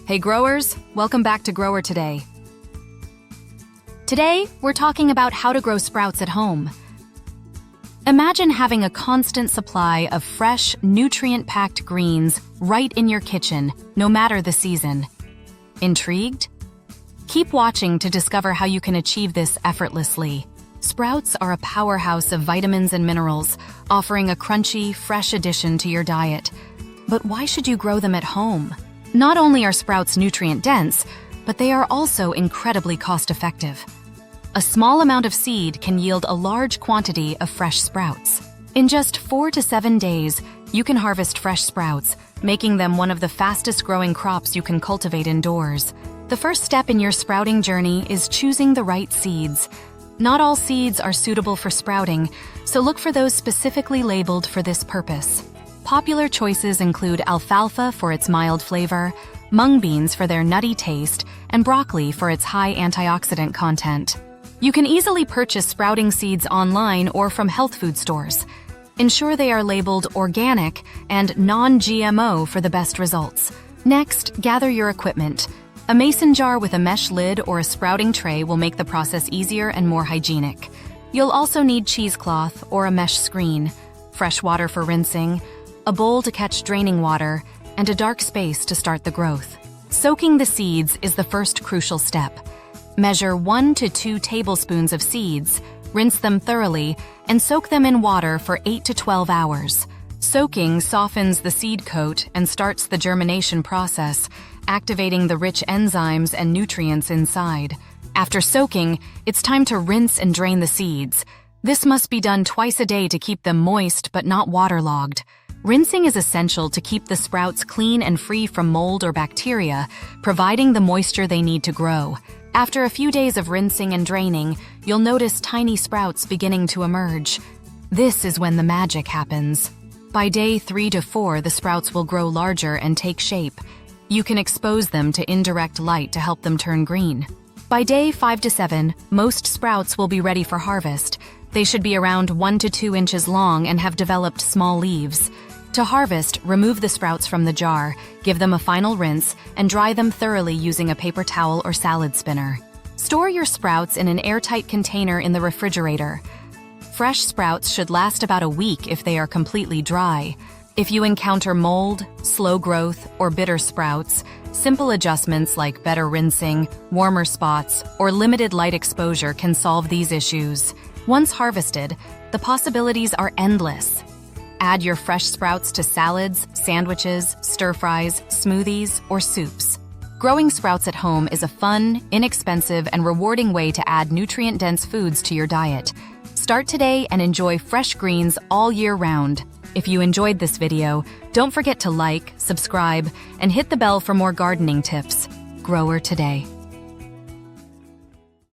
Hey growers, welcome back to Grower Today. Today, we're talking about how to grow sprouts at home. Imagine having a constant supply of fresh, nutrient-packed greens right in your kitchen, no matter the season. Intrigued? Keep watching to discover how you can achieve this effortlessly. Sprouts are a powerhouse of vitamins and minerals, offering a crunchy, fresh addition to your diet. But why should you grow them at home? Not only are sprouts nutrient-dense, but they are also incredibly cost-effective. A small amount of seed can yield a large quantity of fresh sprouts. In just 4 to 7 days, you can harvest fresh sprouts, making them one of the fastest-growing crops you can cultivate indoors. The first step in your sprouting journey is choosing the right seeds. Not all seeds are suitable for sprouting, so look for those specifically labeled for this purpose. Popular choices include alfalfa for its mild flavor, mung beans for their nutty taste, and broccoli for its high antioxidant content. You can easily purchase sprouting seeds online or from health food stores. Ensure they are labeled organic and non-GMO for the best results. Next, gather your equipment. A mason jar with a mesh lid or a sprouting tray will make the process easier and more hygienic. You'll also need cheesecloth or a mesh screen, fresh water for rinsing, a bowl to catch draining water, and a dark space to start the growth. Soaking the seeds is the first crucial step. Measure 1 to 2 tablespoons of seeds, rinse them thoroughly, and soak them in water for 8 to 12 hours. Soaking softens the seed coat and starts the germination process, activating the rich enzymes and nutrients inside. After soaking, it's time to rinse and drain the seeds. This must be done twice a day to keep them moist but not waterlogged. Rinsing is essential to keep the sprouts clean and free from mold or bacteria, providing the moisture they need to grow. After a few days of rinsing and draining, you'll notice tiny sprouts beginning to emerge. This is when the magic happens. By day 3 to 4, the sprouts will grow larger and take shape. You can expose them to indirect light to help them turn green. By day 5 to 7, most sprouts will be ready for harvest. They should be around 1 to 2 inches long and have developed small leaves. To harvest, remove the sprouts from the jar, give them a final rinse, and dry them thoroughly using a paper towel or salad spinner. Store your sprouts in an airtight container in the refrigerator. Fresh sprouts should last about a week if they are completely dry. If you encounter mold, slow growth, or bitter sprouts, simple adjustments like better rinsing, warmer spots, or limited light exposure can solve these issues. Once harvested, the possibilities are endless. Add your fresh sprouts to salads, sandwiches, stir-fries, smoothies, or soups. Growing sprouts at home is a fun, inexpensive, and rewarding way to add nutrient-dense foods to your diet. Start today and enjoy fresh greens all year round. If you enjoyed this video, don't forget to like, subscribe, and hit the bell for more gardening tips. Grower Today.